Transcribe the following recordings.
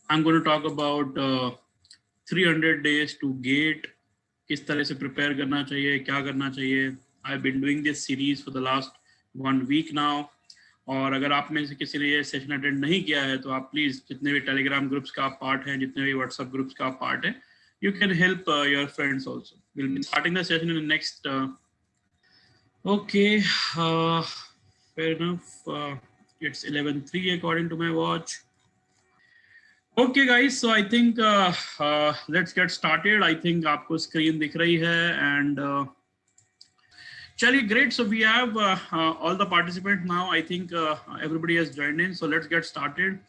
I'm going to talk about 300 days to GATE. किस तरह से प्रिपेयर करना चाहिए, क्या करना चाहिए. I've been doing this series for the last 1 week now. और अगर आप में से किसी ने ये सेशन अटेंड नहीं किया है तो आप प्लीज़ जितने भी टेलीग्राम ग्रुप्स का आप पार्ट हैं, जितने भी व्हाट्सएप ग्रुप्स का आप पार्ट है, you can help your friends also. We'll be starting the session in the next. Okay, fair enough. It's 11:03 according to my watch. Okay guys, so I think let's get started. I think आपको screen दिख रही है and chaliye, great. So we have all the participants now. I think everybody has joined in. So let's get started.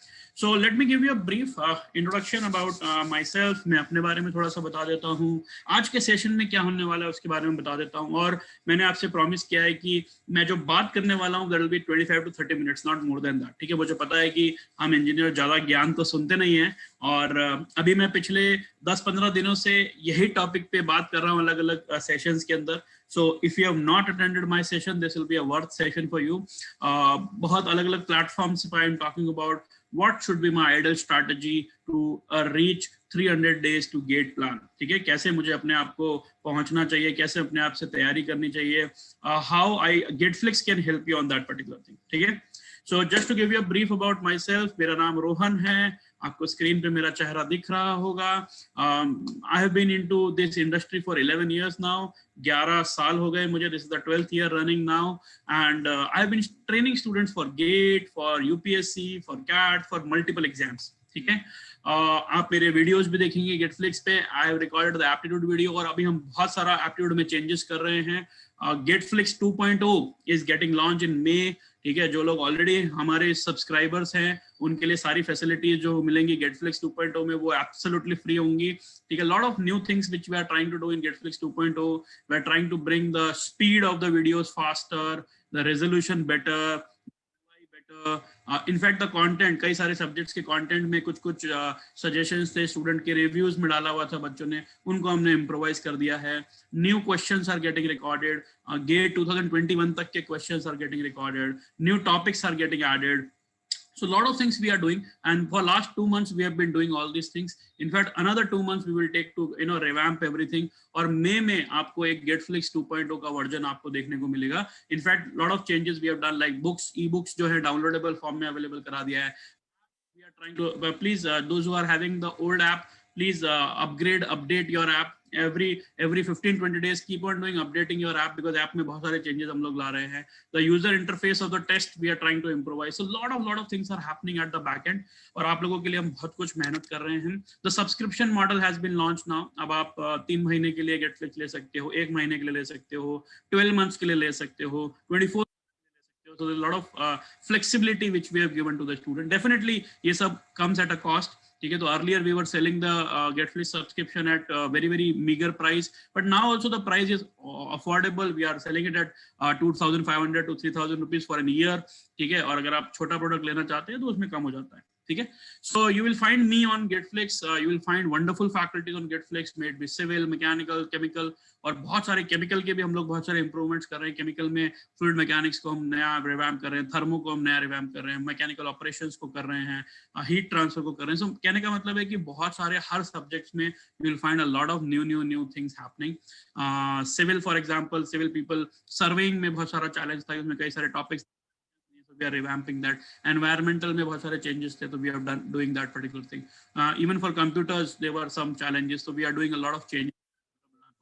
So let me give you a brief introduction about myself. मैं अपने बारे में थोड़ा सा बता देता हूँ. आज के सेशन में क्या होने वाला है उसके बारे में बता देता हूँ. और मैंने आपसे प्रॉमिस किया है कि मैं जो बात करने वाला हूँ that will be 25 to 30 minutes, not more than that. ठीक है, मुझे पता है कि हम इंजीनियर ज़्यादा ज्ञान तो सुनते नहीं हैं. और अभी मैं पिछले 10-15 दिनों से यही टॉपिक पे बात कर रहा हूँ अलग अलग सेशंस के अंदर. So if you have not attended my session, this will be a worth session for you. बहुत अलग अलग platforms पे I am talking about what should be my ideal strategy to reach 300 days to GATE plan. ठीक है, कैसे मुझे अपने आप को पहुंचना चाहिए, कैसे अपने आप से तैयारी करनी चाहिए. How GateFlix can help you on that particular thing. ठीक है. So just to give you a brief about myself, मेरा नाम रोहन है. आपको स्क्रीन पे मेरा चेहरा दिख रहा होगा. I have been into this industry for 11 years now. 11 साल हो गए मुझे. This is the 12th year running now, and I have been training students for GATE, for UPSC, for CAT, for multiple exams. ठीक है. आप मेरे videos भी देखेंगे GateFlix पे. I have recorded the aptitude video और अभी हम बहुत सारा aptitude में changes कर रहे हैं. GateFlix 2.0 is getting launched in May. ठीक है, जो लोग ऑलरेडी हमारे सब्सक्राइबर्स हैं उनके लिए सारी फैसिलिटीज जो मिलेंगी GateFlix 2.0 में वो एब्सोल्युटली फ्री होंगी. ठीक है, lot of new things which we are trying to do in GateFlix 2.0. We are trying to bring the speed of the videos faster, the resolution better. In fact the content, कई सारे subjects के content में कुछ कुछ suggestions थे, student के reviews में डाला हुआ था बच्चों ने, उनको हमने इम्प्रोवाइज कर दिया है. New questions are getting recorded. GATE 2021 तक के questions are getting recorded. New topics are getting added. So a lot of things we are doing, and for last 2 months we have been doing all these things. In fact, another 2 months we will take to revamp everything. और मई में आपको एक GateFlix 2.0 का version आपको देखने को मिलेगा. In fact, lot of changes we have done, like books, e-books जो है डाउनलोडेबल फॉर्म में अवेलेबल करा दिया है. We are trying to please those who are having the old app, please upgrade, update your app. Every 15-20 days keep on doing updating your app, because app में बहुत सारे changes हम लोग ला रहे हैं. The user interface of the test we are trying to improvise. So lot of things are happening at the back end, और आप लोगों के लिए हम बहुत कुछ मेहनत कर रहे हैं. The subscription model has been launched now. अब आप 3 महीने के लिए GateFlix ले सकते हो, 1 महीने के लिए ले सकते हो, 12 months के लिए ले सकते हो, 24. So there's a lot of flexibility which we have given to the student. Definitely ये सब comes at a cost. ठीक है, तो earlier we were selling the GateFlix subscription at very meager price, but now also the price is affordable. We are selling it at 2,500 to 3,000 rupees for a year. ठीक है, और अगर आप छोटा product लेना चाहते हैं तो उसमें कम हो जाता है. ठीक है, so you will find me on GateFlix. You will find wonderful faculties on GateFlix, made with civil, mechanical, chemical, और बहुत सारे केमिकल के भी हम लोग बहुत सारे इंप्रूवमेंट्स कर रहे हैं. केमिकल में फ्लूइड मैकेनिक्स को हम नया रिवैम्प कर रहे हैं, थर्मो को हम नया रिवैम्प कर रहे हैं, मैकेनिकल ऑपरेशंस को कर रहे हैं, हीट ट्रांसफर को कर रहे हैं. सो कहने का मतलब है कि बहुत सारे हर सब्जेक्ट्स में you will find a lot of new things happening. Civil for example, civil people surveying में बहुत सारा चैलेंज था, उसमें कई सारे topics. We are revamping that. Environmental में बहुत सारे changes थे, तो we are doing that particular thing. Even for computers there were some challenges, so we are doing a lot of changes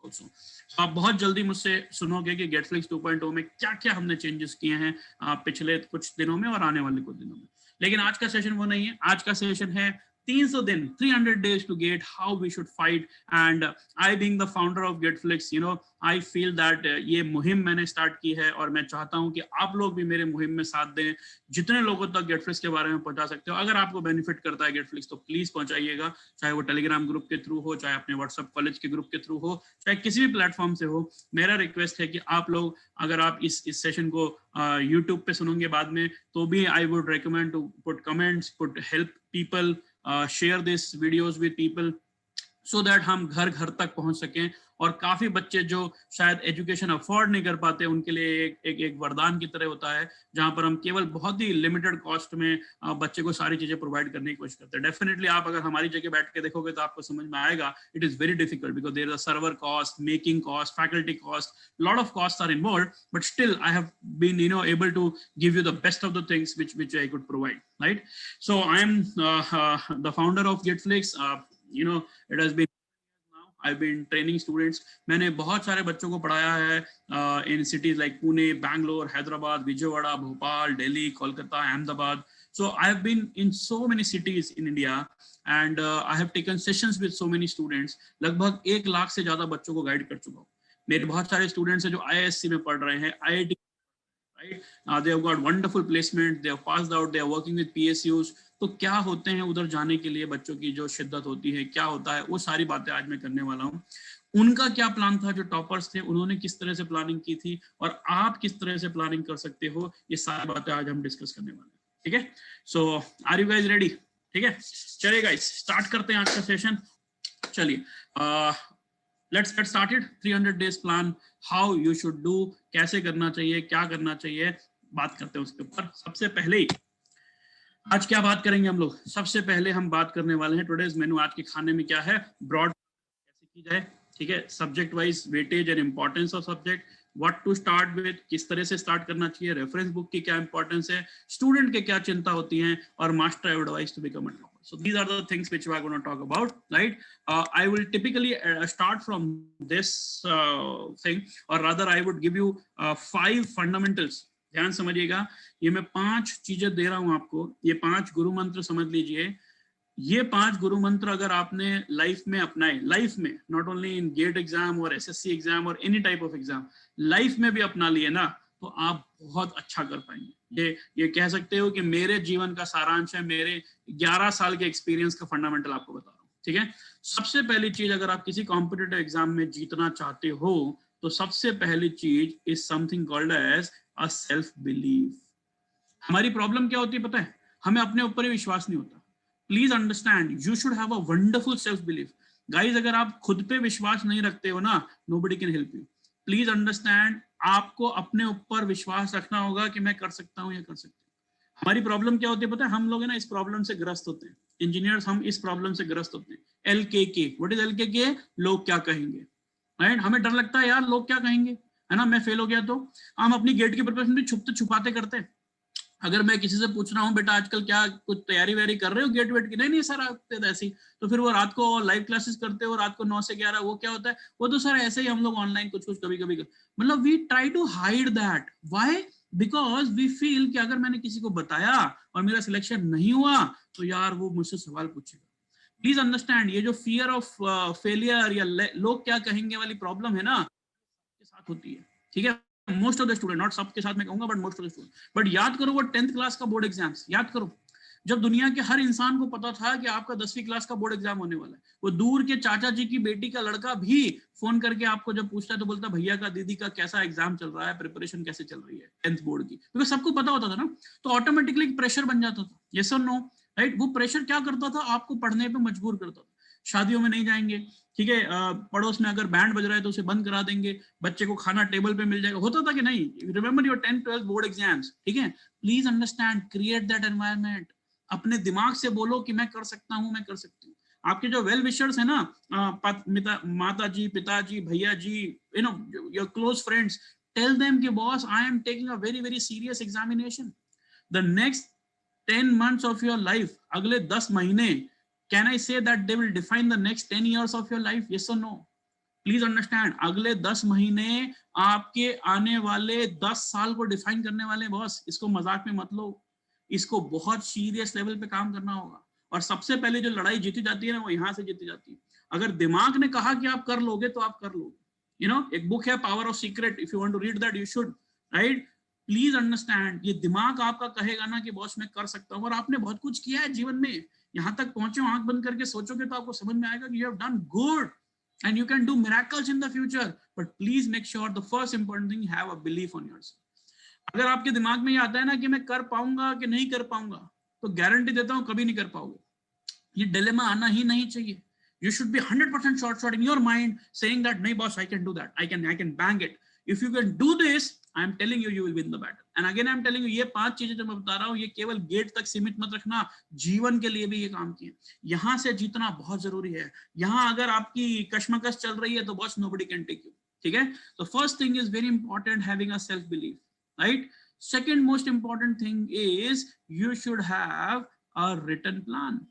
also. So आप बहुत जल्दी मुझसे सुनोगे कि GateFlix 2.0 में क्या हमने changes किए हैं पिछले कुछ दिनों में और आने वाले कुछ दिनों में. लेकिन आज का सेशन वो नहीं है. आज का सेशन है 300 दिन, 300 days to GATE, how we should fight. And I being the founder of GateFlix, I feel that ये मुहिम मैंने स्टार्ट की है और मैं चाहता हूँ कि आप लोग भी मेरे मुहिम में साथ दें. जितने लोगों तक GateFlix के बारे में पहुंचा सकते हो, अगर आपको बेनिफिट करता है GateFlix तो प्लीज पहुंचाइएगा. चाहे वो टेलीग्राम ग्रुप के थ्रू हो, चाहे अपने व्हाट्सएप कॉलेज के ग्रुप के थ्रू हो, चाहे किसी भी प्लेटफॉर्म से हो. मेरा रिक्वेस्ट है कि आप लोग, अगर आप इस सेशन को यूट्यूब पे सुनोगे बाद में, तो भी I would recommend to put comments, put help people, share this videos with people, so that हम घर घर तक पहुंच सकें और काफी बच्चे जो शायद एजुकेशन अफोर्ड नहीं कर पाते उनके लिए एक वरदान की तरह होता है, जहां पर हम केवल बहुत ही लिमिटेड कॉस्ट में बच्चे को सारी चीजें प्रोवाइड करने की कोशिश करते हैं। डेफिनेटली आप अगर हमारी जगह बैठ के देखोगे तो आपको समझ में आएगा it is very difficult because there is a server cost, making cost, faculty cost, lot of cost are involved, but still I have been able to give you the best of the things which I could provide, right? So I am the founder of Getflix. It has been now I've been training students. मैंने बहुत सारे बच्चों को पढ़ाया है in cities like Pune, Bangalore, Hyderabad, Vijayawada, Bhopal, Delhi, Kolkata, Ahmedabad. So I have been in so many cities in India and I have taken sessions with so many students. लगभग 1 लाख से ज्यादा बच्चों को गाइड कर चुका हूँ। मेरे बहुत सारे स्टूडेंट्स हैं जो IISc में पढ़ रहे हैं, IIT, right? They have got wonderful placement, they have passed out, they are working with PSUs. तो क्या होते हैं उधर जाने के लिए बच्चों की जो शिद्दत होती है, क्या होता है, वो सारी बातें आज मैं करने वाला हूँ। उनका क्या प्लान था, जो टॉपर्स थे उन्होंने किस तरह से प्लानिंग की थी और आप किस तरह से प्लानिंग कर सकते हो, ये सारी बातें आज हम डिस्कस करने वाले हैं। ठीक है, सो आर यू गाइस रेडी? ठीक है, चलिए गाइस स्टार्ट करते हैं आज का सेशन। चलिए let's get started. 300 days plan, how you should do, कैसे करना चाहिए, क्या करना चाहिए, बात करते हैं उसके ऊपर। सबसे पहले आज क्या बात करेंगे हम लोग? सबसे पहले हम बात करने वाले हैं टुडेज मेनू, आज के खाने में क्या है, ब्रॉड कैसे की जाए। ठीक है, subject wise weightage and importance of subject, what to start with, किस तरह से स्टार्ट करना चाहिए, रेफरेंस बुक की क्या इंपॉर्टेंस है, स्टूडेंट के क्या चिंता होती है, और master advice to become a topper. So these are the things which we are going to talk about, right? I will typically start from this thing, or rather I would give you 5 fundamentals. ध्यान समझिएगा, ये मैं 5 चीजें दे रहा हूं आपको, ये 5 गुरु मंत्र समझ लीजिए। ये 5 गुरु मंत्र अगर आपने लाइफ में अपनाए, लाइफ में, not only in GATE exam और SSC एग्जाम और any type of exam, life में भी अपना लिए ना, तो आप बहुत अच्छा कर पाएंगे। ये कह सकते हो कि मेरे जीवन का सारांश है, मेरे 11 साल के एक्सपीरियंस का फंडामेंटल आपको बता रहा हूँ। ठीक है, सबसे पहली चीज, अगर आप किसी कॉम्पिटिटिव एग्जाम में जीतना चाहते हो तो सबसे पहली चीज is something called as a self belief. हमारी प्रॉब्लम क्या होती है पता है? हमें अपने ऊपर ही विश्वास नहीं होता। Please understand, you should have a wonderful self belief. Guys, अगर आप खुद पे विश्वास नहीं रखते हो ना, nobody can help you. Please understand, आपको अपने ऊपर विश्वास रखना होगा कि मैं कर सकता हूँ या कर सकती हूँ। हमारी प्रॉब्लम क्या होती है पता है? हम लोग है ना इस प्रॉब्लम से ग्रस्त होते हैं, इंजीनियर्स हम इस प्रॉब्लम से ग्रस्त होते हैं। LKK, what is LKK? लोग क्या कहेंगे, राइट? हमें डर लगता है यार लोग क्या कहेंगे, है ना, मैं फेल हो गया तो। हम अपनी गेट की प्रिपरेशन भी छुपते छुपाते करते हैं। अगर मैं किसी से पूछ रहा हूँ बेटा आजकल क्या कुछ तैयारी वैयारी कर रहे हो गेट वेट की, नहीं सर आते ऐसी, तो फिर वो रात को लाइव क्लासेस करते हो, रात को 9 से 11, वो क्या होता है, वो तो सर ऐसे ही हम लोग ऑनलाइन कुछ कुछ कभी कभी मतलब we try to hide that. Why? Because we feel कि अगर मैंने किसी को बताया और मेरा सिलेक्शन नहीं हुआ तो यार वो मुझसे सवाल पूछेगा। प्लीज अंडरस्टैंड, ये जो फियर ऑफ फेलियर या लोग क्या कहेंगे वाली प्रॉब्लम है ना, के साथ होती है। ठीक है, most of the student, not सबके साथ मैं कहूंगा, but most of the student. But याद करो वो 10th क्लास का बोर्ड एग्जाम्स, याद करो जब दुनिया के हर इंसान को पता था कि आपका 10वीं क्लास का बोर्ड एग्जाम होने वाला है, वो दूर के चाचा जी की बेटी का लड़का भी फोन करके आपको जब पूछता है तो बोलता भैया का दीदी का कैसा एग्जाम चल रहा है, प्रिपरेशन कैसे चल रही है 10th बोर्ड की, क्योंकि सबको पता होता था ना, तो ऑटोमेटिकली प्रेशर बन जाता था। यस और नो, राइट? वो प्रेशर क्या करता था, आपको पढ़ने पे मजबूर करता था। शादियों में नहीं जाएंगे, ठीक है, पड़ोस में अगर बैंड बज रहा है तो उसे बंद करा देंगे, बच्चे को खाना टेबल पे मिल जाएगा, होता था कि नहीं? Remember your 10th 12th board exams. ठीक है, please understand, create that environment. अपने दिमाग से बोलो कि मैं कर सकता हूं, मैं कर सकती हूँ। आपके जो वेल विशर्स है ना, माता जी, पिताजी, भैया जी, you know your close friends, tell them कि boss I am taking a very very serious examination, the next 10 months of your life, अगले 10 महीने, can I say that they will define the next 10 years of your life? Yes or no? Please understand, अगले 10 महीने आपके आने वाले 10 साल को define करने वाले बॉस। इसको मजाक में मत लो, इसको बहुत सीरियस लेवल पे काम करना होगा। और सबसे पहले जो लड़ाई जीती जाती है ना, वो यहाँ से जीती जाती है। अगर दिमाग ने कहा कि आप कर लोगे तो आप कर लोगे। यू नो, एक बुक है power of secret, if you want to read that you should, right? Please understand, ये दिमाग आपका कहेगा ना कि बॉस मैं कर सकता हूँ, और आपने बहुत कुछ किया है जीवन में, यहाँ तक पहुंचे हो, आंख बंद करके सोचोगे तो आपको समझ में आएगा कि you have done good and you can do miracles in the future, but please make sure the first important thing, have a belief on yourself। अगर आपके दिमाग में ये आता है ना कि मैं कर पाऊंगा कि नहीं कर पाऊंगा, तो गारंटी देता हूं कभी नहीं कर पाओगे। ये डिलेमा आना ही नहीं चाहिए। You should be 100% short in your mind saying that, "No, boss, I can do that. I can bang it." If you can do this, I am telling you, you will win the battle. And again, I am telling you, ये 5 चीजें जो मैं बता रहा हूँ, ये केवल gate तक सीमित मत रखना, जीवन के लिए भी ये काम किए। यहाँ से जीतना बहुत जरूरी है। यहाँ अगर आपकी कश्मकश चल रही है तो boss, nobody can take you, ठीक है? तो first thing is very important, having a self belief, right? Second most important thing is you should have a written plan.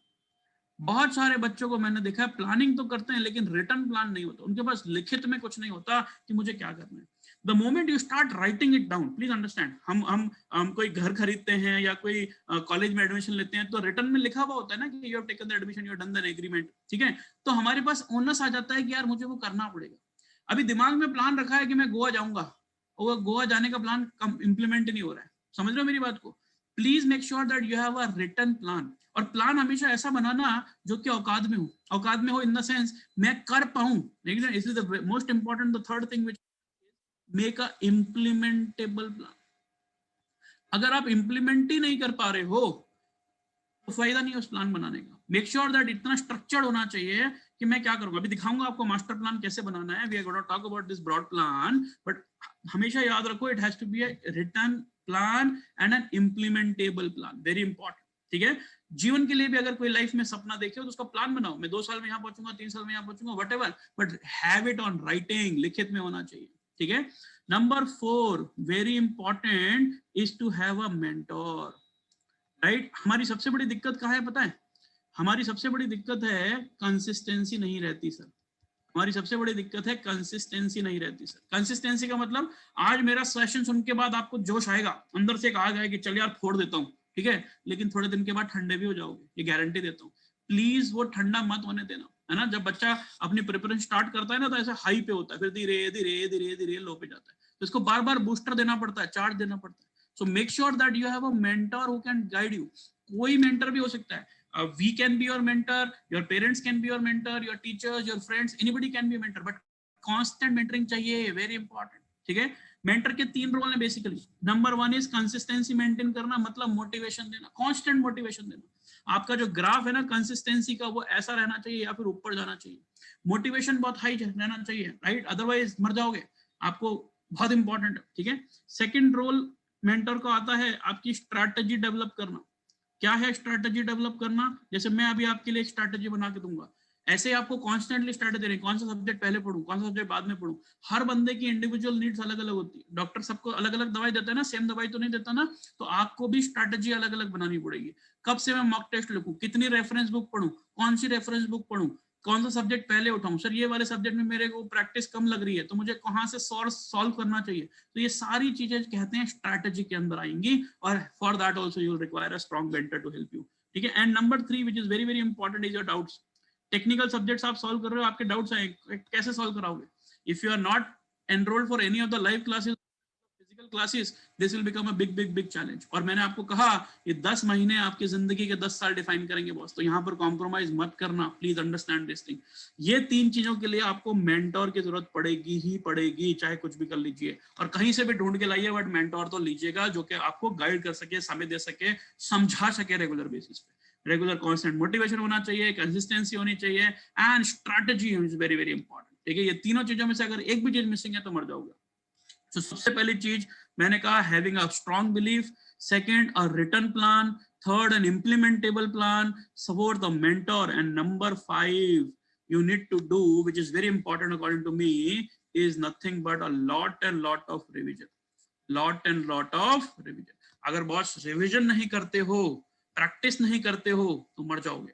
बहुत सारे बच्चों को मैंने देखा है प्लानिंग तो करते हैं लेकिन रिटर्न प्लान नहीं होता, उनके पास लिखित में कुछ नहीं होता कि मुझे क्या करना है। The moment you start writing it down, please understand, हम कोई घर खरीदते हैं या कोई कॉलेज में एडमिशन लेते हैं तो रिटर्न में लिखा हुआ होता है ना कि you have taken the admission, you have done the agreement, ठीक है? तो हमारे पास ओनस आ जाता है कि यार मुझे वो करना पड़ेगा। अभी दिमाग में प्लान रखा है कि मैं गोवा जाऊंगा और गोवा जाने का प्लान इंप्लीमेंट नहीं हो रहा है, समझ रहे हो मेरी बात को? Please make sure that you have a written plan, और प्लान हमेशा ऐसा बनाना जो कि औकात में हो इन द सेंस मैं कर पाऊं। Is the most important, the third thing which make a implementable plan. अगर आप इम्प्लीमेंट ही नहीं कर पा रहे हो तो फायदा नहीं उस प्लान बनाने का। मेक श्योर दैट इतना स्ट्रक्चर्ड होना चाहिए कि मैं क्या करूंगा। अभी दिखाऊंगा आपको मास्टर प्लान कैसे बनाना है, we are going to talk about this broad plan, but हमेशा याद रखो it has to be a written plan and an implementable plan, very important, ठीक है? जीवन के लिए भी अगर कोई लाइफ में सपना देखे तो उसका प्लान बनाओ, मैं 2 साल में यहाँ पहुंचूंगा, 3 साल में यहाँ पहुंचूंगा, whatever, but have it on writing, लिखित में होना चाहिए, ठीक है? Number 4 very important is to have a mentor, right? हमारी सबसे बड़ी दिक्कत कहाँ है पता है? हमारी सबसे बड़ी दिक्कत है कंसिस्टेंसी नहीं रहती सर। हमारी सबसे बड़ी दिक्कत है कंसिस्टेंसी नहीं रहती सर। कंसिस्टेंसी का मतलब आज मेरा सेशन सुन के बाद आपको जोश आएगा, अंदर से एक आग आएगी, चल यार फोड़ देता हूँ, ठीक है? लेकिन थोड़े दिन के बाद ठंडे भी हो जाओगे, ये गारंटी देता हूँ। प्लीज वो ठंडा मत होने देना, है ना? जब बच्चा अपनी प्रिपरेशन स्टार्ट करता है ना तो ऐसे हाई पे होता है, फिर धीरे धीरे धीरे धीरे लो पे जाता है, तो इसको बार बार बूस्टर देना पड़ता है, चार्ज देना पड़ता है। So make sure that you have a mentor who can guide you. कोई मेंटर भी हो सकता है, we can be your mentor, your parents can be your mentor, your teachers, your friends, anybody can be a mentor, but constant mentoring चाहिए, very important, ठीक है? Mentor के 3 role हैं basically. Number 1 is consistency maintain करना, मतलब motivation देना, constant motivation देना। आपका जो ग्राफ है ना कंसिस्टेंसी का, वो ऐसा रहना चाहिए या फिर ऊपर जाना चाहिए। मोटिवेशन बहुत हाई रहना चाहिए, राइट? अदरवाइज मर जाओगे, आपको बहुत इंपॉर्टेंट है, ठीक है? सेकंड रोल मेंटर को आता है आपकी स्ट्रैटेजी डेवलप करना। क्या है स्ट्रैटेजी डेवलप करना? जैसे मैं अभी आपके लिए एक स्ट्रैटेजी बना के दूंगा, ऐसे ही आपको कॉन्स्टेंटली स्ट्रैटेजी देनी, कौन सा सब्जेक्ट पहले पढ़ूं, कौन सा सब्जेक्ट बाद में पढ़ूं। हर बंदे की इंडिविजुअल नीड्स अलग अलग होती है, डॉक्टर सबको अलग अलग दवाई देता है ना, सेम दवाई तो नहीं देता ना, तो आपको भी स्ट्रैटेजी अलग अलग बनानी पड़ेगी। कब से मैं मॉक टेस्ट लिखूं, कितनी रेफरेंस बुक पढ़ूं, कौन सी रेफरेंस बुक पढ़ूं, कौन सा सब्जेक्ट पहले उठाऊं, सर ये वाले सब्जेक्ट में मेरे को प्रैक्टिस कम लग रही है तो मुझे कहां से सॉल्व करना चाहिए। तो ये सारी चीजें कहते हैं स्ट्रैटेजी के अंदर आएंगी, और for that also you will require a strong mentor to help you, ठीक है? And number 3 which is very very important is your doubts. Technical subjects आप सॉल्व कर रहे हो, आपके डाउट्स आए, कैसे सॉल्व कराओगे? If you are not enrolled for any of the live classes, physical classes, this will become a big big big challenge. और मैंने आपको कहा ये 10 महीने आपकी जिंदगी के 10 साल डिफाइन करेंगे बॉस, तो यहाँ पर कॉम्प्रोमाइज मत करना, प्लीज अंडरस्टैंड दिस थिंग। ये 3 चीजों के लिए आपको मेंटोर की जरूरत पड़ेगी ही पड़ेगी, चाहे कुछ भी कर लीजिए, और कहीं से भी ढूंढ के लाइए, बट मेंटोर तो लीजिएगा जो कि आपको गाइड कर सके, समय दे सके, समझा सके रेगुलर बेसिस पे। रेगुलर कांस्टेंट मोटिवेशन होना चाहिए, कंसिस्टेंसी होनी चाहिए, and strategy is very very important, ठीक है? ये तीनों चीजों में से अगर एक भी चीज मिसिंग है तो मर जाओगे। तो सबसे पहली चीज मैंने कहा having a strong belief, second a written plan, third an implementable plan, fourth a mentor, and number 5 you need to do, which is very important according to me, is nothing but a lot and lot of revision, lot and lot of revision। अगर boss revision नहीं करते हो, practice नहीं करते हो तो मर जाओगे।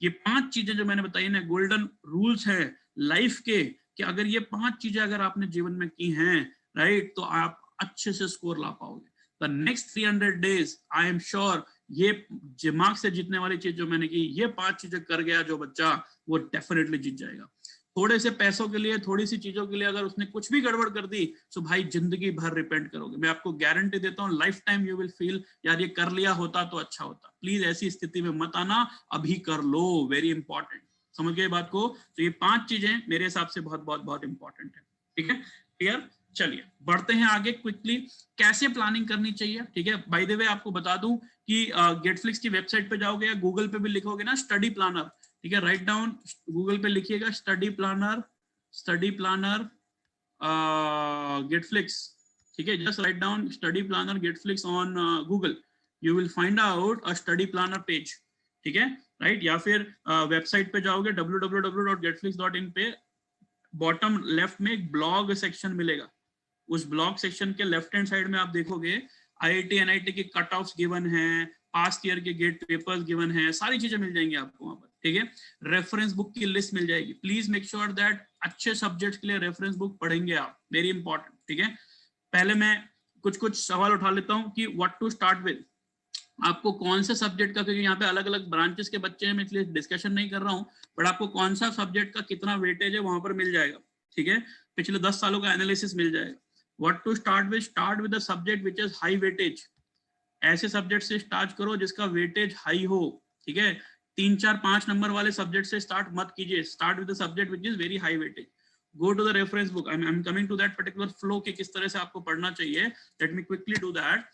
ये 5 चीजें जो मैंने बताई ना, गोल्डन रूल्स हैं लाइफ के, कि अगर ये 5 चीजें अगर आपने जीवन में की हैं, राइट, तो आप अच्छे से स्कोर ला पाओगे। The next 300 days I am sure ये दिमाग से जीतने वाली चीज जो मैंने की, ये 5 चीजें कर गया जो बच्चा, वो डेफिनेटली जीत जाएगा। थोड़े से पैसों के लिए, थोड़ी सी चीजों के लिए अगर उसने कुछ भी गड़बड़ कर दी तो भाई जिंदगी भर रिपेंट करोगे। मैं आपको गारंटी देता हूँ, life time you will feel यार ये कर लिया होता तो अच्छा होता। प्लीज ऐसी स्थिति में मत आना, अभी कर लो, वेरी इंपॉर्टेंट। समझ गए बात को? तो ये 5 चीजें मेरे हिसाब से बहुत बहुत बहुत इंपॉर्टेंट है, ठीक है? क्लियर? चलिए बढ़ते हैं आगे क्विकली। कैसे प्लानिंग करनी चाहिए, ठीक है? बाय द वे आपको बता दूं कि गेटफ्लिक्स की वेबसाइट पे जाओगे या गूगल पे भी लिखोगे ना स्टडी प्लानर, ठीक है, राइट डाउन, गूगल पे लिखिएगा स्टडी प्लानर गेटफ्लिक्स, ठीक है, just write down study planner Getflix on Google, you will find out a study planner page, ठीक है, राइट, या फिर वेबसाइट पे जाओगे www.getflix.in पे, बॉटम लेफ्ट में एक ब्लॉग सेक्शन मिलेगा, उस ब्लॉग सेक्शन के लेफ्ट हैंड साइड में आप देखोगे आईआईटी एनआईटी के कट ऑफ्स गिवन हैं, पास्ट ईयर के गेट पेपर्स गिवन हैं, सारी चीजें मिल जाएंगी आपको वहां पर, ठीक है, रेफरेंस बुक की लिस्ट मिल जाएगी, प्लीज मेक श्योर दैट अच्छे सब्जेक्ट्स के लिए रेफरेंस बुक पढ़ेंगे आप, वेरी इंपॉर्टेंट, ठीक है। पहले मैं कुछ सवाल उठा लेता हूँ कि व्हाट टू स्टार्ट विद, आपको कौन सा सब्जेक्ट का, क्योंकि यहाँ पे अलग अलग ब्रांचेस के बच्चे हैं, मैं इसलिए डिस्कशन नहीं कर रहा हूँ, बट आपको कौन सा सब्जेक्ट का कितना वेटेज है वहां पर मिल जाएगा, ठीक है, पिछले 10 सालों का एनालिसिस मिल जाएगा। What to start with the subject which is high weightage, ऐसे सब्जेक्ट से स्टार्ट करो जिसका वेटेज हाई हो, ठीक है, 3, 4, 5 नंबर वाले सब्जेक्ट से स्टार्ट मत कीजिए, start with the subject which is very high weightage, go to the reference book, I am coming to that particular flow कि किस तरह से आपको पढ़ना चाहिए, let me quickly do that.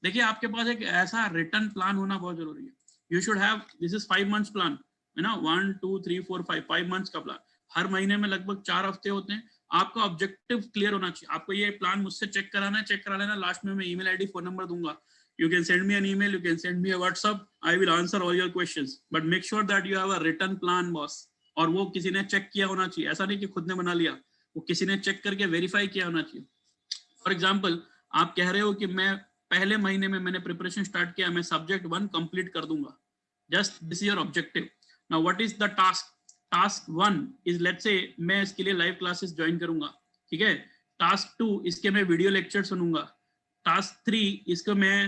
देखिए आपके पास एक ऐसा रिटर्न प्लान होना बहुत जरूरी है, you should have, this is 5 months plan, है ना, 1 2 3 4 5 मंथ्स का प्लान, हर महीने में लगभग 4 हफ्ते होते हैं, आपका ऑब्जेक्टिव क्लियर होना चाहिए, आपको ये प्लान मुझसे चेक कराना है, चेक करा लेना, लास्ट में मैं ईमेल आईडी फोन नंबर दूंगा, you can send me an email, you can send me a WhatsApp, I will answer all your questions, but make sure that you have a written plan boss, और वो किसी ने check किया होना चाहिए, ऐसा नहीं कि खुद ने बना लिया, वो किसी ने चेक करके वेरीफाई किया होना चाहिए। फॉर एग्जांपल आप कह रहे हो कि मैं पहले महीने में मैंने प्रिपरेशन स्टार्ट किया, मैं सब्जेक्ट 1 कंप्लीट कर दूंगा, just this is your objective. Now what is the task, task 1 is let's say मैं इसके लिए लाइव क्लासेस ज्वाइन करूंगा, ठीक है, टास्क 2 इसके मैं वीडियो लेक्चर सुनूंगा, टास्क 3 इसको मैं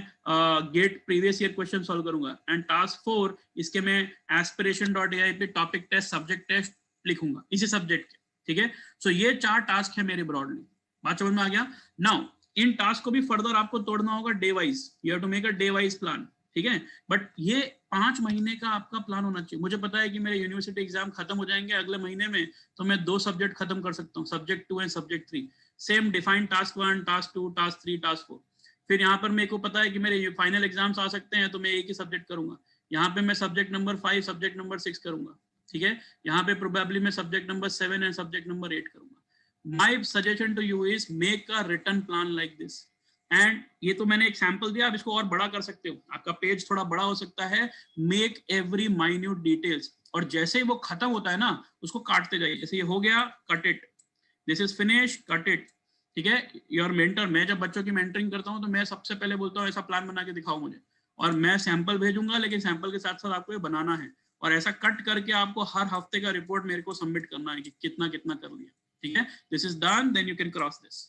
GATE previous year question solve करूंगा, एंड टास्क 4 इसके मैं aspiration.ai पे टॉपिक टेस्ट सब्जेक्ट टेस्ट लिखूंगा इसी सब्जेक्ट के, ठीक है। सो ये 4 टास्क है मेरे ब्रॉडली, बात समझ में आ गया। नाउ इन टास्क को भी फर्दर आपको तोड़ना होगा day wise, you have to make a day wise plan, ठीक है, बट ये 5 महीने का आपका प्लान होना चाहिए। मुझे पता है कि मेरे यूनिवर्सिटी एग्जाम खत्म हो जाएंगे अगले महीने में, तो मैं 2 सब्जेक्ट खत्म कर सकता हूँ, subject 2 and subject 3, same define task 1 task 2 task 3 task 4, फिर यहाँ पर मेरे को पता है कि मेरे फाइनल एग्जाम्स आ सकते हैं, तो मैं एक ही सब्जेक्ट करूंगा, यहाँ पे मैं सब्जेक्ट नंबर 5 सब्जेक्ट नंबर 6 करूंगा, ठीक है, यहाँ पे प्रोबेबली मैं subject number 7 and subject number 8 करूंगा। My suggestion to you is make a written plan like this, and ये तो मैंने एक सैंपल दिया, आप इसको और बड़ा कर सकते हो, आपका पेज थोड़ा बड़ा हो सकता है, मेक एवरी माइन्यूट डिटेल्स, और जैसे ही वो खत्म होता है ना उसको काटते जाइए, जैसे ये हो गया cut it, this is finish cut it, ठीक है। योर मेंटर, मैं जब बच्चों की मेंटरिंग करता हूं तो मैं सबसे पहले बोलता हूं ऐसा प्लान बना के दिखाओ मुझे, और मैं सैंपल भेजूंगा, लेकिन सैंपल के साथ साथ आपको ये बनाना है, और ऐसा कट करके आपको हर हफ्ते का रिपोर्ट मेरे को सबमिट करना है कि कितना कितना कर लिया, ठीक है। This is done, then you can cross this,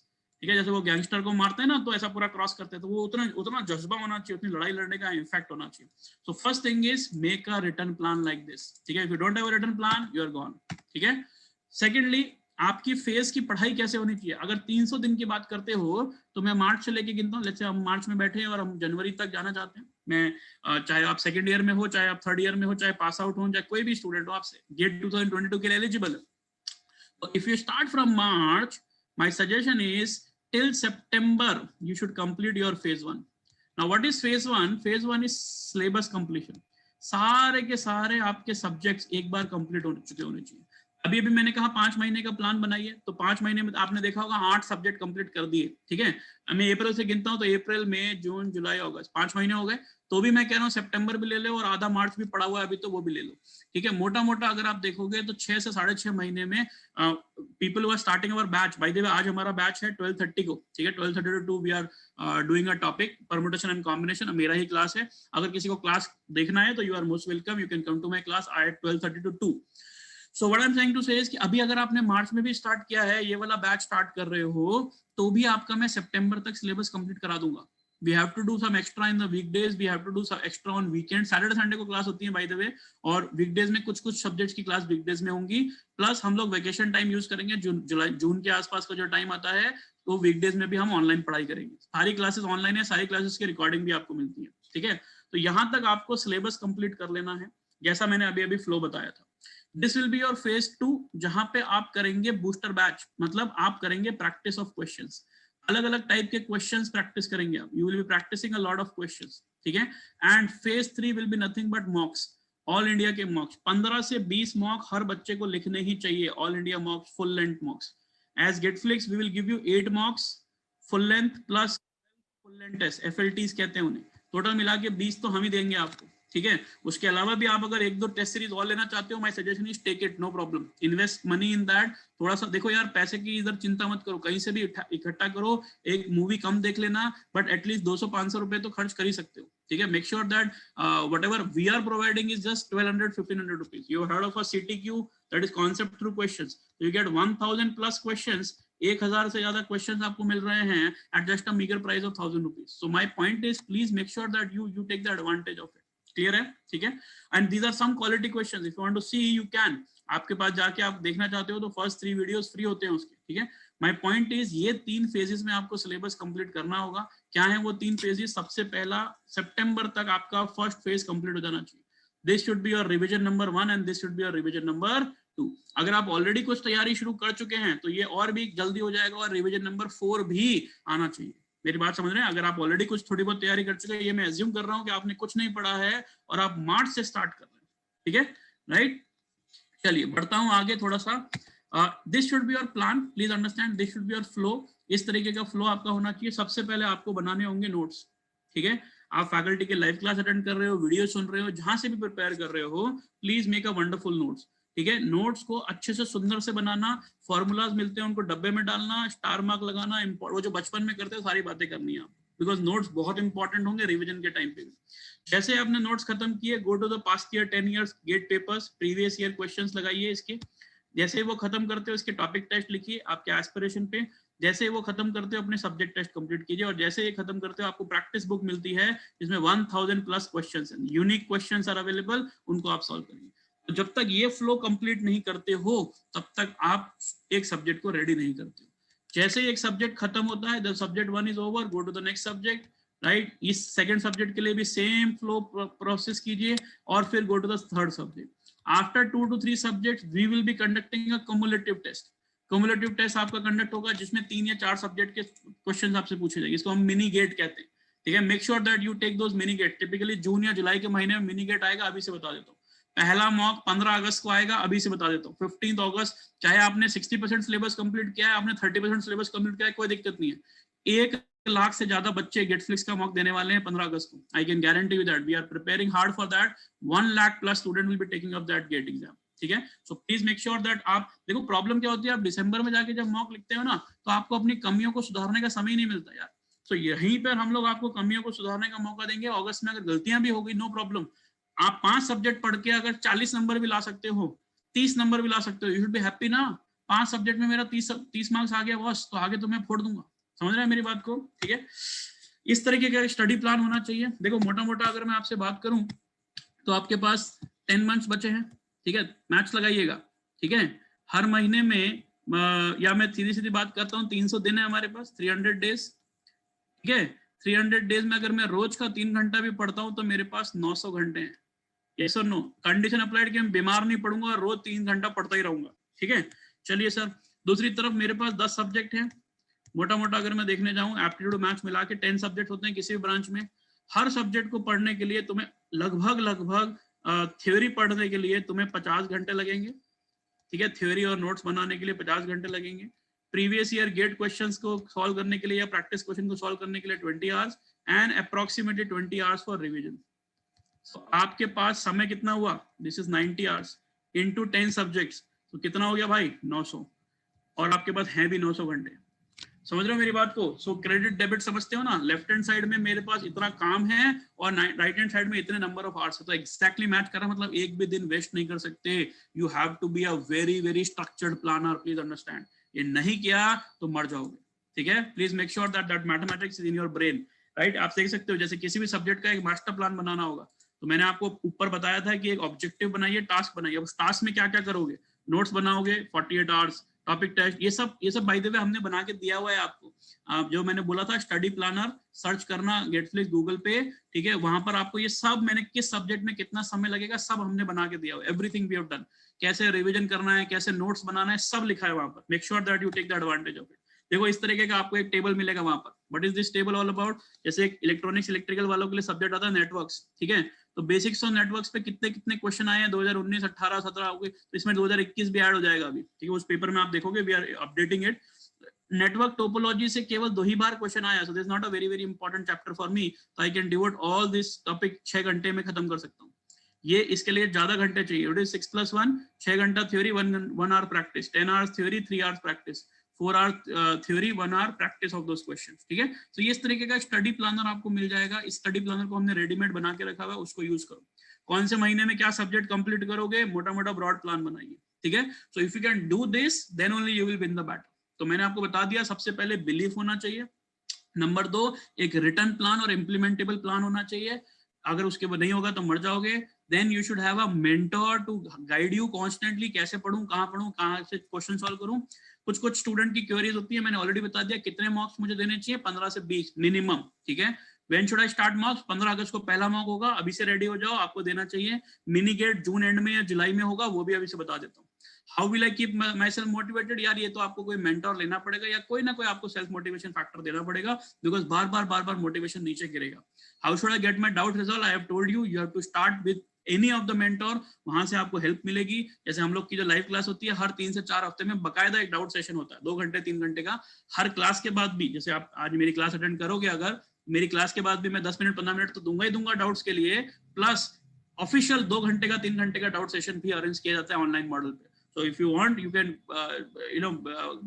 ठीक है। जैसे वो गैंगस्टर को मारते हैं ना, तो ऐसा पूरा क्रॉस करते हैं, तो वो उतना जज्बा होना चाहिए, उतनी लड़ाई लड़ने का इम्पैक्ट होना चाहिए। So first thing is make a written plan like this, ठीक है। If you don't have a written plan you are gone, ठीक है। सेकेंडली आपकी फेज की पढ़ाई कैसे होनी चाहिए, अगर 300 दिन की बात करते हो तो मैं मार्च से लेके गिनता हूँ, लेट्स से हम मार्च में बैठे हैं और हम जनवरी तक जाना चाहते हैं, मैं चाहे आप सेकंड ईयर में हो, चाहे आप थर्ड ईयर में हो, चाहे पास आउट हो, चाहे कोई भी स्टूडेंट हो, आपसे गेट 2022 के लिए एलिजिबल है, तो if you start from March, my suggestion is till September you should complete your phase 1। Now what is phase 1? Phase 1 is syllabus completion, सारे के सारे आपके सब्जेक्ट्स एक बार कंप्लीट हो चुके होने चाहिए। अभी अभी मैंने कहा 5 महीने का प्लान बनाइए, तो 5 महीने में आपने देखा होगा 8 सब्जेक्ट कंप्लीट कर दिए, ठीक है। मैं अप्रैल से गिनता हूं तो अप्रैल मई जून जुलाई अगस्त 5 महीने हो गए, तो भी मैं कह रहा हूँ सितंबर भी ले लो और आधा मार्च भी पड़ा हुआ है अभी, तो वो भी ले लो, ठीक है। मोटा मोटा अगर आप देखोगे तो 6 से 6.5 महीने में people were starting our batch, by the way आज हमारा बैच है 12:30 को, ठीक है, 12:30 to 2 we are doing a topic permutation and combination, मेरा ही क्लास है, अगर किसी को क्लास देखना है तो you are most welcome, you can come to my class at 12:30 to 2। So what I am saying to say is कि अभी अगर आपने मार्च में भी स्टार्ट किया है, ये वाला बैच स्टार्ट कर रहे हो, तो भी आपका मैं सितंबर तक सिलेबस कंप्लीट करा दूंगा। We have to do some extra in the weekdays, we have to do some extra on weekend, Saturday Sunday को क्लास होती है बाय द वे, और वीकडेज में कुछ सब्जेक्ट्स की क्लास वीकडेज में होंगी, प्लस हम लोग वेकेशन टाइम यूज करेंगे, जून के आसपास का जो टाइम आता है, तो वीकडेज में भी हम ऑनलाइन पढ़ाई करेंगे। सारी क्लासेस ऑनलाइन है, सारी क्लासेस की रिकॉर्डिंग भी आपको मिलती है, ठीक है। तो यहाँ तक आपको सिलेबस कंप्लीट कर लेना है, जैसा मैंने अभी अभी फ्लो बताया था। This will be your phase 2, जहां पे आप करेंगे बूस्टर बैच, मतलब आप करेंगे प्रैक्टिस ऑफ क्वेश्चंस, अलग अलग टाइप के क्वेश्चंस प्रैक्टिस करेंगे आप, you will be practising a lot of questions, ठीक है। And phase 3 will be nothing but mocks, all India के मॉक्स 15 से 20 मॉक हर बच्चे को लिखने ही चाहिए, all India mocks, full length mocks. As Getflix we will give you 8 mocks full length plus full length test, FLTs कहते हैं उन्हें। टोटल मिला के 20 तो हम ही देंगे आपको, ठीक है। उसके अलावा भी आप अगर 1-2 टेस्ट सीरीज और लेना चाहते हो, my suggestion is take it, no problem, invest money in that. थोड़ा सा देखो यार, पैसे की इधर चिंता मत करो, कहीं से भी इकट्ठा करो, एक मूवी कम देख लेना, बट एटलीस्ट 200-500 रुपए तो खर्च कर ही सकते हो, ठीक है। Make sure that whatever we are providing is just 1200-1500 rupees. You have heard of a CTQ, that is concept through questions. So you get 1000 plus questions, 1000 से ज्यादा क्वेश्चंस आपको मिल रहे हैं at just a meager price of 1000 rupees. So my point is, please make sure that you take the advantage of it. Clear है, ठीक है। And these are some quality questions, if you want to see you can, आपके पास जाके आप देखना चाहते हो तो फर्स्ट 3 वीडियोस फ्री होते हैं उसके, ठीक है। माय पॉइंट इज, ये 3 फेजेस में आपको सिलेबस कंप्लीट करना होगा। क्या है वो 3 फेजेस? सबसे पहला, सितंबर तक आपका फर्स्ट फेज कंप्लीट हो जाना चाहिए। This should be your revision number 1 and this should be your revision number 2। अगर आप ऑलरेडी कुछ तैयारी शुरू कर चुके हैं तो ये और भी जल्दी हो जाएगा और रिवीजन नंबर 4 भी आना चाहिए। मेरी बात समझ रहे हैं? अगर आप ऑलरेडी कुछ थोड़ी बहुत तैयारी कर चुके हैं, ये मैं एज्यूम कर रहा हूं कि आपने कुछ नहीं पढ़ा है और आप मार्च से स्टार्ट कर रहे हैं, ठीक है, राइट। चलिए बढ़ता हूं आगे थोड़ा सा। This should be your plan, please understand, this should be your flow. इस तरीके का फ्लो आपका होना चाहिए। सबसे पहले आपको बनाने होंगे नोट्स, ठीक है। आप फैकल्टी के लाइव क्लास अटेंड कर रहे हो, वीडियो सुन रहे हो, जहां से भी प्रिपेयर कर रहे हो, please make a wonderful notes, ठीक है। नोट्स को अच्छे से सुंदर से बनाना, फॉर्मूलाज मिलते हैं उनको डब्बे में डालना, स्टार मार्क लगाना, वो जो बचपन में करते हैं सारी बातें करनी है आप, बिकॉज नोट्स बहुत इंपॉर्टेंट होंगे रिवीजन के टाइम पे भी। जैसे आपने नोट्स खत्म किए, go to the past year 10 years GATE papers, previous year questions लगाइए इसके। जैसे ही वो खत्म करते हो इसके टॉपिक टेस्ट लिखिए आपके एस्पिरेशन पे। जैसे ही वो खत्म करते हो अपने सब्जेक्ट टेस्ट कंप्लीट कीजिए, और जैसे ही खत्म करते हो आपको प्रैक्टिस बुक मिलती है जिसमें 1000 प्लस क्वेश्चंस हैं, यूनिक क्वेश्चंस आर अवेलेबल, उनको आप सॉल्व करिए। तो जब तक ये फ्लो कंप्लीट नहीं करते हो तब तक आप एक सब्जेक्ट को रेडी नहीं करते हो। जैसे ही एक सब्जेक्ट खत्म होता है, the subject 1 is over, go to the next subject, right. इस सेकंड सब्जेक्ट के लिए भी सेम फ्लो प्रोसेस कीजिए और फिर go to the third subject. After 2 to 3 subjects we will be conducting a cumulative test. Cumulative test आपका conduct होगा जिसमें 3 या 4 सब्जेक्ट के क्वेश्चंस आपसे पूछे जाएंगे, इसको हम मिनी गेट कहते हैं, ठीक है। Make sure that you take those mini GATE. Typically जून या जुलाई के महीने में मिनी गेट आएगा, अभी से बता देता हूँ। पहला मॉक 15 अगस्त को आएगा, अभी से बता देता हूँ। 15 अगस्त, चाहे आपने 60% सिलेबस कंप्लीट किया है, आपने 30% सिलेबस कंप्लीट किया है, कोई दिक्कत नहीं है। 1 लाख से ज्यादा बच्चे गेटफ्लिक्स का मॉक देने वाले हैं 15 अगस्त को। I can guarantee you that we are preparing hard for that. 1 lakh plus student will be taking up that GATE exam, ठीक है। So please make sure that आप देखो, प्रॉब्लम क्या होती है, आप दिसंबर में जाके जब मॉक लिखते हो ना, तो आपको अपनी कमियों को सुधारने का समय नहीं मिलता यार। तो यहीं पर हम लोग आपको कमियों को सुधारने का मौका देंगे। अगस्त में अगर गलतियां भी हो गई, नो प्रॉब्लम, आप 5 सब्जेक्ट पढ़ के अगर 40 नंबर भी ला सकते हो, 30 नंबर भी ला सकते हो, यू शुड बी हैप्पी ना। 5 सब्जेक्ट में मेरा 30 मार्क्स आ गया बॉस, तो आगे तो मैं फोड़ दूंगा। समझ रहे हैं मेरी बात को, ठीक है। इस तरीके का स्टडी प्लान होना चाहिए। देखो मोटा मोटा अगर मैं आपसे बात करूं तो आपके पास 10 मंथ्स बचे हैं, ठीक है। मैथ्स लगाइएगा, ठीक है। हर महीने में या मैं सीधी सीधी बात करता हूँ, 300 दिन है हमारे पास, 300 डेज, ठीक है। 300 डेज में अगर मैं रोज का 3 घंटा भी पढ़ता हूँ तो मेरे पास 900 घंटे हैं। यस और नो? कंडीशन अप्लाइड कि मैं बीमार नहीं पड़ूंगा और रोज 3 घंटा पढ़ता ही रहूंगा, ठीक है। चलिए सर, दूसरी तरफ मेरे पास 10 सब्जेक्ट हैं। मोटा मोटा अगर मैं देखने जाऊं, एप्टीट्यूड मैथ्स मिला के 10 सब्जेक्ट होते हैं किसी भी ब्रांच में। हर सब्जेक्ट को पढ़ने के लिए तुम्हें लगभग थ्योरी पढ़ने के लिए तुम्हें 50 घंटे लगेंगे, ठीक है। थ्योरी और नोट्स बनाने के लिए 50 घंटे लगेंगे। प्रीवियस ईयर गेट क्वेश्चंस को सॉल्व करने के लिए या प्रैक्टिस क्वेश्चन को सॉल्व करने के लिए 20 hours and approximately 20 hours for revision. So, आपके पास समय कितना हुआ? This is 90 hours into 10 subjects, तो कितना हो गया भाई? 900। और आपके पास है भी 900 घंटे। समझ रहे हो मेरी बात को? सो क्रेडिट डेबिट समझते हो ना? लेफ्ट हैंड साइड में मेरे पास इतना काम है और राइट हैंड साइड में इतने नंबर ऑफ आवर्स है, तो एग्जैक्टली मैच कर रहा है। मतलब एक भी दिन वेस्ट नहीं कर सकते। You have to be a very very structured planner, please understand. ये नहीं किया तो मर जाओगे, ठीक है। Please make sure that that mathematics is in your brain, right. आप देख सकते हो जैसे किसी भी सब्जेक्ट का एक मास्टर प्लान बनाना होगा, तो मैंने आपको ऊपर बताया था कि एक ऑब्जेक्टिव बनाइए, टास्क बनाइए। अब टास्क में क्या क्या करोगे? नोट्स बनाओगे 48 आवर्स, टॉपिक टेस्ट, ये सब बाय द वे हमने बना के दिया हुआ है आपको। जो मैंने बोला था स्टडी प्लानर सर्च करना गेटफ्लिक्स गूगल पे, ठीक है। वहां पर आपको ये सब, मैंने किस सब्जेक्ट में कितना समय लगेगा सब हमने बना के दिया हुआ है। Everything we have done. कैसे रिवीजन करना है, कैसे नोट्स बनाना है, सब लिखा है वहां पर। Make sure that you take the advantage of it. देखो इस तरीके का आपको एक टेबल मिलेगा वहां पर। What is this table all about? जैसे इलेक्ट्रॉनिक्स इलेक्ट्रिकल वालों के लिए सब्जेक्ट आता है नेटवर्क्स, ठीक है। तो बेसिक्स ऑफ नेटवर्क्स पे कितने कितने क्वेश्चन आए हैं 2019, 18, 17 हो गए, तो इसमें 2021 भी ऐड हो जाएगा अभी, ठीक है, उस पेपर में आप देखोगे, we are updating it. Network topology से केवल 2 ही बार क्वेश्चन आया, so this not a very very important chapter for me, तो I can devote all this topic 6 घंटे में खत्म कर सकता हूँ। ये इसके लिए ज्यादा घंटे चाहिए, इट इज 6+1, 6 घंटा theory, 1 hour practice, 10 hours theory, 3 hours practice, 4 hour theory, 1 hour practice of those questions, ठीक है। तो ये इस तरीके का स्टडी प्लानर आपको मिल जाएगा। इस स्टडी प्लानर को हमने रेडीमेड बना के रखा हुआ है, उसको यूज करो। कौन से महीने में क्या सब्जेक्ट कंप्लीट करोगे, मोटा मोटा ब्रॉड प्लान बनाइए, ठीक है। So if you can do this then only you will win the battle. तो मैंने आपको बता दिया, सबसे पहले बिलीफ होना चाहिए, नंबर 2 एक रिटर्न प्लान और इम्प्लीमेंटेबल प्लान होना चाहिए, अगर उसके बाद नहीं होगा तो मर जाओगे। Then you should have a mentor to guide you constantly, कैसे पढूं, कहाँ से क्वेश्चन सॉल्व करूं। कुछ स्टूडेंट की क्वेरीज होती है, मैंने ऑलरेडी बता दिया कितने मार्क्स मुझे देने चाहिए, 15 से 20 मिनिमम, ठीक है। When should I start marks, 15 अगस्त को पहला मॉक होगा, अभी से रेडी हो जाओ, आपको देना चाहिए। मिनी गेट जून एंड में या जुलाई में होगा, वो भी अभी से बता देता हूँ। How will I keep my self motivated, यार ये तो आपको कोई मेंटर लेना पड़ेगा या कोई ना कोई आपको सेल्फ मोटिवेशन फैक्टर देना पड़ेगा, बिकॉज बार बार मोटिवेशन नीचे गिरेगा। How should I get my doubt resolved, I have told you, you have to start with any of the mentor, वहां से आपको हेल्प मिलेगी। जैसे हम लोग की जो लाइव क्लास होती है, हर 3 से 4 हफ्ते में बकायदा एक डाउट सेशन होता है, 2 घंटे 3 घंटे का। हर क्लास के बाद भी, जैसे आप आज मेरी क्लास अटेंड करोगे, अगर मेरी क्लास के बाद भी मैं 10 मिनट 15 मिनट तो दूंगा ही दूंगा डाउट्स के लिए, प्लस ऑफिशियल 2 घंटे का 3 घंटे का डाउट सेशन भी अरेंज किया जाता है ऑनलाइन मॉडल पे। So if you want, you can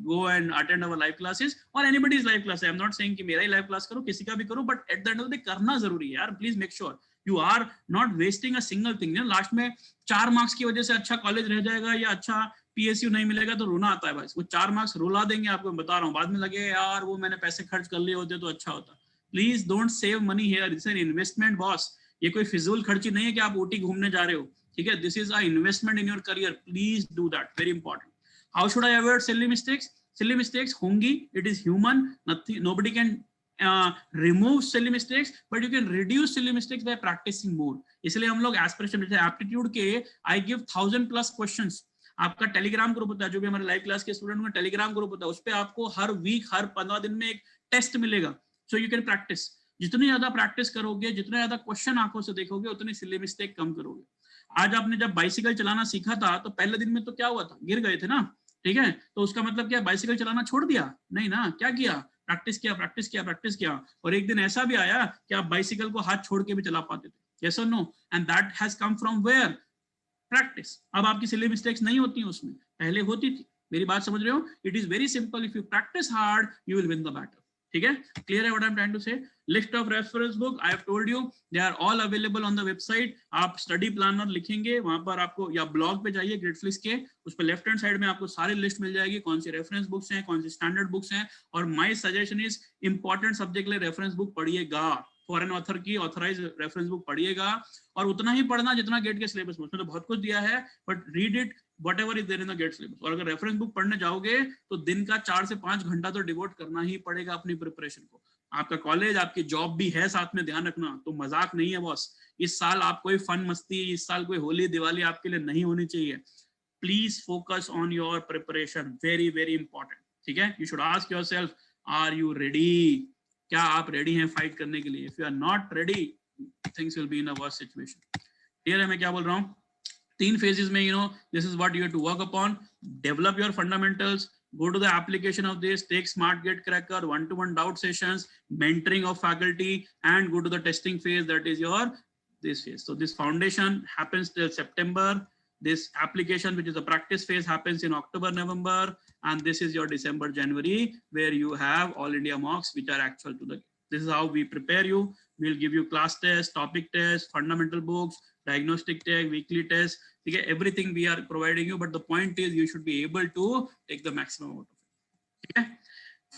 go and attend our live classes or anybody's live class. I am not saying कि मेरा ही live class करो, किसी का भी करो, but at the end of the day करना जरूरी है यार। Please make sure you are not wasting a single thing। Last में 4 मार्क्स की वजह से अच्छा कॉलेज रह जाएगा या अच्छा PSU नहीं मिलेगा तो रोना आता है भाई। वो 4 मार्क्स रुला देंगे आपको, बता रहा हूँ, बाद में लगेगा यार वो मैंने पैसे खर्च कर लिए होते तो अच्छा होता। Please don't save money here, it's an investment boss. ये कोई फिजूल खर्ची नहीं है कि आप ऊटी घूमने जा रहे हो, ठीक है। This is a investment in your career, please do that, very important. How should I avoid silly mistakes, silly mistakes होंगी, it is human, nothing, nobody can remove silly mistakes, but you can reduce silly mistakes by practicing more। इसलिए हम लोग aspiration, जैसे aptitude के I give 1000+ questions. आपका Telegram group होता है, जो भी हमारे लाइव क्लास के स्टूडेंट का टेलीग्राम ग्रुप होता है, उस पे आपको हर वीक, हर 15 दिन में एक टेस्ट मिलेगा, सो यू कैन प्रैक्टिस। जितनी ज्यादा प्रैक्टिस करोगे, जितना ज्यादा क्वेश्चन आंखों से देखोगे, उतनी सिली मिस्टेक कम करोगे। आज आपने जब बाइसिकल चलाना सीखा था, तो पहले दिन में तो क्या हुआ था, गिर गए थे ना, ठीक है। तो उसका मतलब क्या, बाइसिकल चलाना छोड़ दिया? नहीं ना, क्या किया, प्रैक्टिस किया, प्रैक्टिस किया, प्रैक्टिस किया, और एक दिन ऐसा भी आया कि आप बाइसिकल को हाथ छोड़ के भी चला पाते थे। यस और no? And that has come from where? Practice. अब आपकी सिली मिस्टेक्स नहीं होती उसमें, पहले होती थी। मेरी बात समझ रहे हो? It is very simple, if you practice hard you will win the battle, ठीक है। क्लियर है what I am trying to say? List of reference book I have told you, they are all available on the website. आप study planner लिखेंगे वहां पर आपको, या blog पे जाइए ग्रेडफ्लिक्स के, उस पर लेफ्ट हैंड साइड में आपको सारी लिस्ट मिल जाएगी, कौन सी रेफरेंस बुक्स हैं, कौन सी स्टैंडर्ड बुक्स हैं। और my suggestion is, important subject ले रेफरेंस बुक पढ़िएगा, फॉरेन ऑथर की ऑथराइज रेफरेंस बुक पढ़िएगा, और उतना ही पढ़ना जितना गेट के सिलेबस में। उसमें तो बहुत कुछ दिया है, but read it whatever is there in the GATE syllabus। और अगर रेफरेंस बुक पढ़ने जाओगे तो दिन का 4 से 5 घंटा तो डिवोट करना ही पड़ेगा अपनी प्रिपरेशन को। आपका कॉलेज, आपकी जॉब भी है साथ में, ध्यान रखना, तो मजाक नहीं है बॉस। इस साल आप कोई फन मस्ती, इस साल कोई होली दिवाली आपके लिए नहीं होनी चाहिए। Please focus on your preparation, very very important, ठीक है। You should ask yourself, are you ready? क्या आप रेडी हैं फाइट करने के लिए? If you are not ready, things will be in a worst situation. Clear है मैं क्या बोल रहा हूँ? 3 phases में, this is what you have to work upon. Develop your fundamentals, go to the application of this, take smart gate cracker, one-to-one doubt sessions, mentoring of faculty, and go to the testing phase, that is your this phase. So this foundation happens till September. This application, which is the practice phase, happens in October, November, and this is your December, January, where you have all India mocks which are actual to the game. This is how we prepare you. We'll give you class tests, topic tests, fundamental books, diagnostic test, weekly test, okay, everything we are providing you, but the point is you should be able to take the maximum out of it. Okay,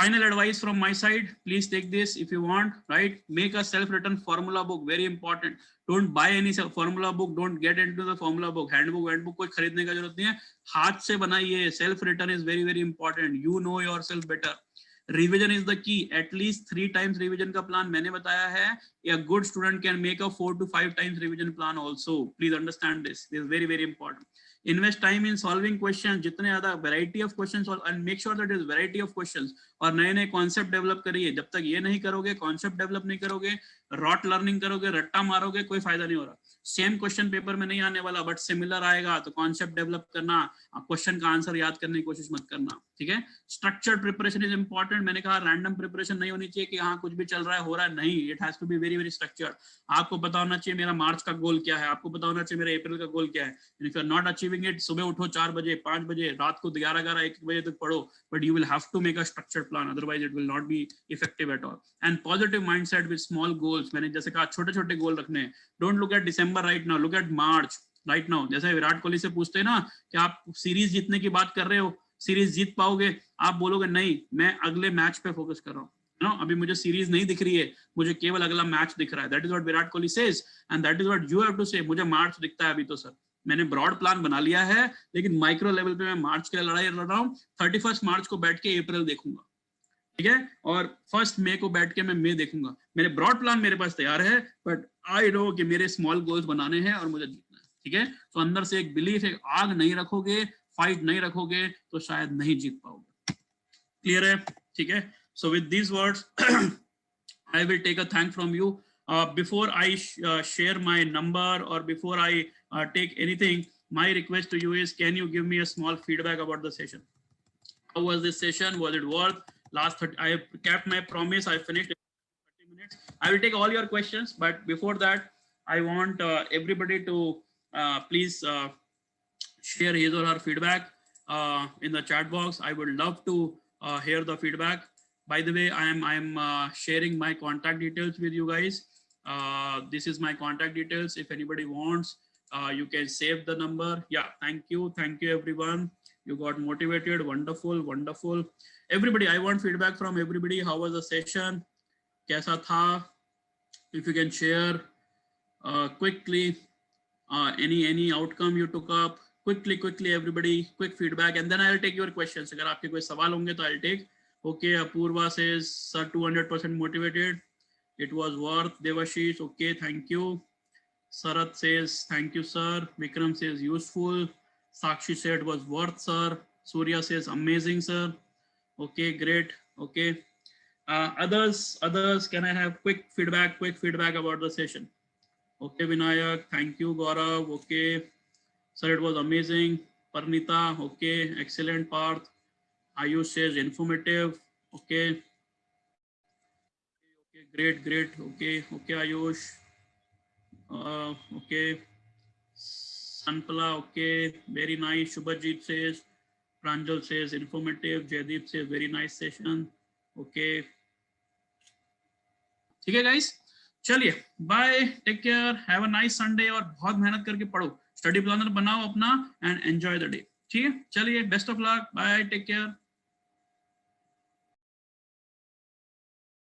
final advice from my side, please take this if you want, right? Make a self-written formula book, very important. Don't buy any formula book, don't get into the formula book, handbook कोई खरीदने का जरूरत नहीं है, हाथ से बनाइए। self-written is very very important, you know yourself better. Revision is the key, at least 3 times revision का प्लान मैंने बताया है। A good student can make a 4 to 5 times revision plan also. Please understand this. This is very very important. Invest time in solving questions, जितने ज़्यादा variety of questions, and make sure that there is variety of questions। और नए नए concept develop करिए। जब तक ये नहीं करोगे, concept develop नहीं करोगे, rot learning करोगे, रट्टा मारोगे, कोई फायदा नहीं हो रहा। सेम क्वेश्चन पेपर में नहीं आने वाला, बट सिमिलर आएगा, तो कॉन्सेप्ट डेवलप करना, क्वेश्चन का आंसर याद करने की कोशिश मत करना, ठीक है। Structured preparation is important. मैंने कहा रैंडम प्रिपरेशन नहीं होनी चाहिए कि हाँ कुछ भी चल रहा है हो रहा है, नहीं, it has to be very very structured. आपको पता होना चाहिए मेरा मार्च का गोल क्या है, आपको पता होना चाहिए मेरा अप्रैल का गोल क्या है। If you are not achieving it, सुबह उठो 4 बजे 5 बजे, रात को 11-1 बजे तक पढ़ो, but you will have to make a structured plan, otherwise it will not be effective at all. And positive mindset with small goals, मैंने जैसे कहा छोटे छोटे गोल रखने हैं। Don't look at December right now, look at March right now. जैसे विराट कोहली से पूछते हैं ना कि आप सीरीज जीतने की बात कर रहे हो, सीरीज जीत पाओगे? आप बोलोगे नहीं, मैं अगले मैच पे फोकस कर रहा हूँ, नो, अभी मुझे सीरीज नहीं दिख रही है, मुझे केवल अगला मैच दिख रहा है। That is what Virat Kohli says and that is what you have to say. मुझे मार्च दिखता है अभी तो सर, मैंने ब्रॉड प्लान बना लिया है, लेकिन माइक्रो लेवल पे मैं मार्च के लिए लड़ाई लड़ रहा हूँ। 31 मार्च को बैठ के अप्रैल देखूंगा, ठीक है, और 1 मई को बैठ के मैं मई देखूंगा। मेरे ब्रॉड प्लान मेरे पास तैयार है, बट आई नो कि मेरे स्मॉल गोल्स बनाने हैं और मुझे जीतना है, ठीक है। तो अंदर से एक बिलीफ, एक आग नहीं रखोगे, फाइट नहीं रखोगे, तो शायद नहीं जीत पाओगे। क्लियर है, ठीक है। So with these words I will take a thank from you. Before I share my number or before I take anything, my request to you is, can you give me a small feedback about the session? How was this session? Was it worth? Last 30, I kept my promise. I finished in 30 minutes. I will take all your questions, but before that, I want everybody to please share his or her feedback in the chat box. I would love to hear the feedback. By the way, I am sharing my contact details with you guys. This is my contact details. If anybody wants, you can save the number. Yeah, thank you everyone. You got motivated. Wonderful, wonderful. Everybody, I want feedback from everybody. How was the session? Kaisa tha? If you can share quickly any outcome you took up. Quickly everybody, quick feedback, and then I'll take your questions. अगर आपके कोई सवाल होंगे तो I'll take. Okay, Apurva says, sir, 200% motivated. It was worth. Devashish, okay, thank you. Sarat says, thank you, sir. Vikram says, useful. Sakshi said, was worth, sir. Surya says, amazing, sir. Okay, great. Okay. Others, can I have quick feedback about the session? Okay, Vinayak, thank you. Gaurav, okay. Sir, it was amazing. Parnita, okay, excellent. Parth. Ayush says informative. Okay. Okay, great. Okay, Ayush. Okay. Sanpala, okay, very nice. Shubhajit says, Pranjal says informative. Jaideep says very nice session. Okay. ठीक है guys, चलिए bye, take care, have a nice Sunday, और बहुत मेहनत करके पढ़ो, study planner बनाओ अपना एंड एंजॉय द डे, ठीक है। चलिए, best of luck, bye, take care.